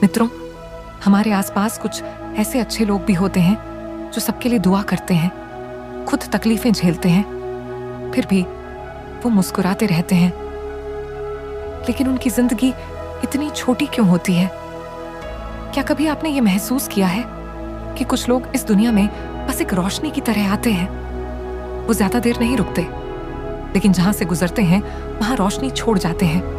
मित्रों, हमारे आसपास कुछ ऐसे अच्छे लोग भी होते हैं जो सबके लिए दुआ करते हैं, खुद तकलीफें झेलते हैं, फिर भी वो मुस्कुराते रहते हैं। लेकिन उनकी जिंदगी इतनी छोटी क्यों होती है? क्या कभी आपने ये महसूस किया है कि कुछ लोग इस दुनिया में बस एक रोशनी की तरह आते हैं? वो ज्यादा देर नहीं रुकते, लेकिन जहां से गुजरते हैं वहां रोशनी छोड़ जाते हैं।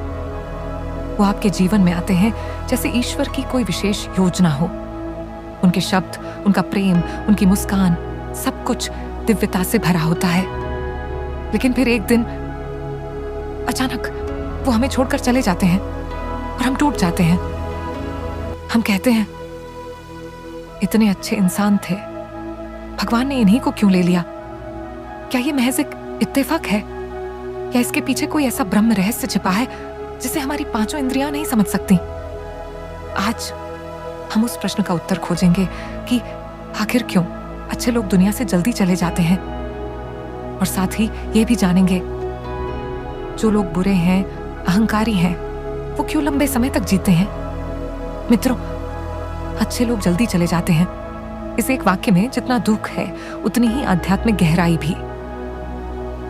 वो आपके जीवन में आते हैं जैसे ईश्वर की कोई विशेष योजना हो। उनके शब्द, उनका प्रेम, उनकी मुस्कान, सब कुछ दिव्यता से भरा होता है। लेकिन फिर एक दिन अचानक वो हमें छोड़कर चले जाते हैं और हम टूट जाते हैं। हम कहते हैं, इतने अच्छे इंसान थे, भगवान ने इन्हीं को क्यों ले लिया? क्या ये महज एक इत्तेफाक है, या इसके पीछे कोई ऐसा ब्रह्म रहस्य छिपा है जिसे हमारी पांचों इंद्रियां नहीं समझ सकती? आज हम उस प्रश्न का उत्तर खोजेंगे कि आखिर क्यों अच्छे लोग दुनिया से जल्दी चले जाते हैं, और साथ ही ये भी जानेंगे जो लोग बुरे हैं, अहंकारी हैं, वो क्यों लंबे समय तक जीते हैं। मित्रों, अच्छे लोग जल्दी चले जाते हैं, इस एक वाक्य में जितना दुख है उतनी ही आध्यात्मिक गहराई भी।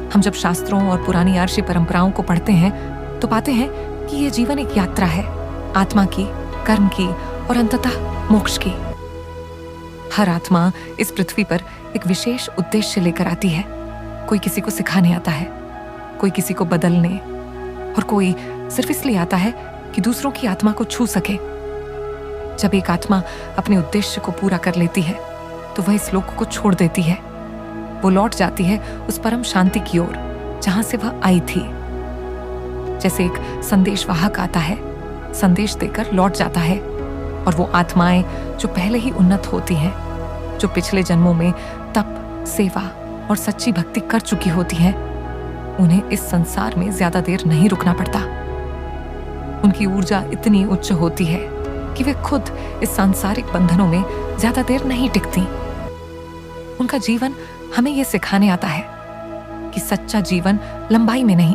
हम जब शास्त्रों और पुरानी आर्षी परंपराओं को पढ़ते हैं तो पाते हैं कि यह जीवन एक यात्रा है, आत्मा की, कर्म की और अंततः मोक्ष की। हर आत्मा इस पृथ्वी पर एक विशेष उद्देश्य लेकर आती है। कोई किसी को सिखाने आता है, कोई किसी को बदलने, और कोई सिर्फ इसलिए आता है कि दूसरों की आत्मा को छू सके। जब एक आत्मा अपने उद्देश्य को पूरा कर लेती है तो वह इस लोक को छोड़ देती है। वो लौट जाती है उस परम शांति की ओर जहां से वह आई थी। जैसे एक संदेशवाहक आता है, संदेश देकर लौट जाता है, और वो आत्माएं जो पहले ही उन्नत होती हैं, जो पिछले जन्मों में तप, सेवा और सच्ची भक्ति कर चुकी होती हैं, उन्हें इस संसार में ज्यादा देर नहीं रुकना पड़ता। उनकी ऊर्जा इतनी उच्च होती है कि वे खुद इस सांसारिक बंधनों में ज्यादा देर नहीं टिकती। उनका जीवन हमें यह सिखाने आता है कि सच्चा जीवन लंबाई में नहीं,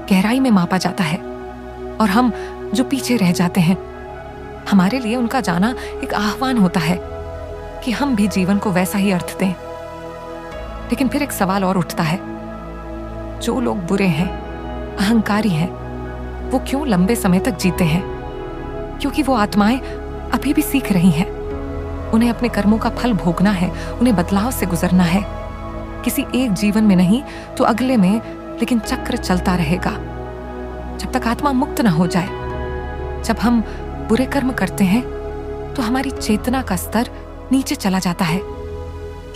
गहराई में मापा जाता है, और हम जो पीछे रह जाते हैं, हमारे लिए उनका जाना एक आह्वान होता है कि हम भी जीवन को वैसा ही अर्थ दें। लेकिन फिर एक सवाल और उठता है, जो लोग बुरे हैं, अहंकारी हैं, वो क्यों लंबे समय तक जीते हैं? क्योंकि वो आत्माएं अभी भी सीख रही हैं। उन्हें अपने कर्मों का फल भोगना है, उन्हें बदलाव से गुजरना है। किसी एक जीवन में नहीं तो अगले में, लेकिन चक्र चलता रहेगा जब तक आत्मा मुक्त न हो जाए। जब हम बुरे कर्म करते हैं तो हमारी चेतना का स्तर नीचे चला जाता है।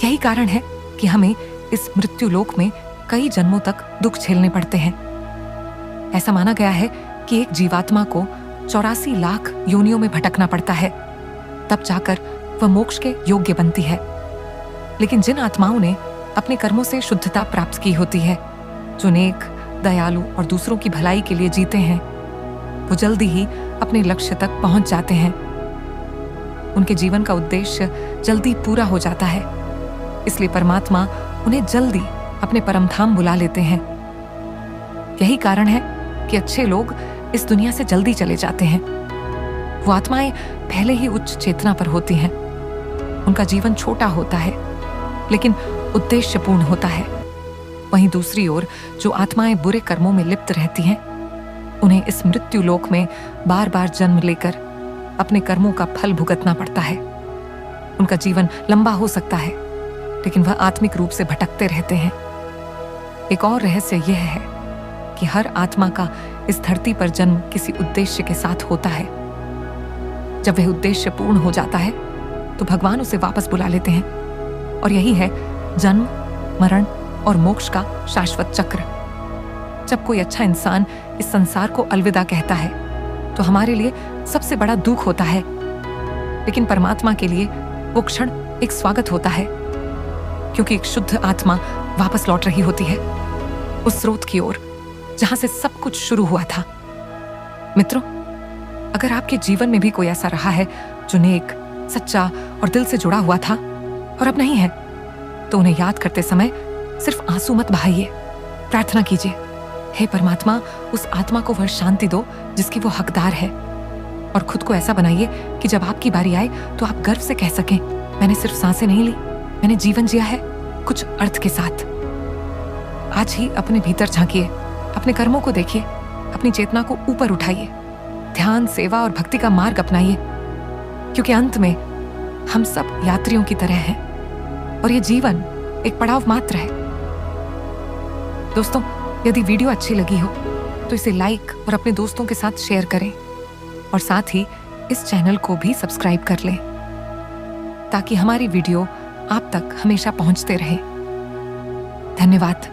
यही कारण है कि हमें इस मृत्यु लोक में कई जन्मों तक दुख झेलने पड़ते हैं। ऐसा माना गया है कि एक जीवात्मा को 84 लाख योनियों में भटकना पड़ता है, तब जाकर वह मोक्ष के योग्य बनती है। लेकिन जिन आत्माओं ने अपने कर्मों से शुद्धता प्राप्त की होती है, जो नेक, दयालु और दूसरों की भलाई के लिए जीते हैं, वो जल्दी ही अपने लक्ष्य तक पहुंच जाते हैं। उनके जीवन का उद्देश्य जल्दी पूरा हो जाता है, इसलिए परमात्मा उन्हें जल्दी अपने परम धाम बुला लेते हैं। यही कारण है कि अच्छे लोग इस दुनिया से जल्दी चले जाते हैं। वो आत्माएं पहले ही उच्च चेतना पर होती हैं। उनका जीवन छोटा होता है, लेकिन उद्देश्यपूर्ण होता है। वहीं दूसरी ओर जो आत्माएं बुरे कर्मों में लिप्त रहती हैं, उन्हें इस मृत्यु लोक में बार बार जन्म लेकर अपने कर्मों का फल भुगतना पड़ता है। उनका जीवन लंबा हो सकता है, लेकिन वह आत्मिक रूप से भटकते रहते हैं। एक और रहस्य यह है कि हर आत्मा का इस धरती पर जन्म किसी उद्देश्य के साथ होता है। जब वह उद्देश्य पूर्ण हो जाता है तो भगवान उसे वापस बुला लेते हैं, और यही है जन्म, मरण और मोक्ष का शाश्वत चक्र। जब कोई अच्छा इंसान इस संसार को अलविदा कहता है तो हमारे लिए सबसे बड़ा दुख होता है, लेकिन परमात्मा के लिए वो क्षण एक स्वागत होता है, क्योंकि एक शुद्ध आत्मा वापस लौट रही होती है उस स्रोत की ओर जहां से सब कुछ शुरू हुआ था। मित्रों, अगर आपके जीवन में भी कोई ऐसा रहा है जो नेक, सच्चा और दिल से जुड़ा हुआ था और अब नहीं है, तो उन्हें याद करते समय सिर्फ आंसू मत बहाइए, प्रार्थना कीजिए, हे परमात्मा, उस आत्मा को वह शांति दो जिसकी वो हकदार है। और खुद को ऐसा बनाइए कि जब आपकी बारी आए तो आप गर्व से कह सकें, मैंने सिर्फ सांसें नहीं ली, मैंने जीवन जिया है कुछ अर्थ के साथ। आज ही अपने भीतर झांकिए, अपने कर्मों को देखिए, अपनी चेतना को ऊपर उठाइए, ध्यान, सेवा और भक्ति का मार्ग अपनाइए, क्योंकि अंत में हम सब यात्रियों की तरह हैं और ये जीवन एक पड़ाव मात्र है। दोस्तों, यदि वीडियो अच्छी लगी हो तो इसे लाइक और अपने दोस्तों के साथ शेयर करें और साथ ही इस चैनल को भी सब्सक्राइब कर लें ताकि हमारी वीडियो आप तक हमेशा पहुंचते रहे। धन्यवाद।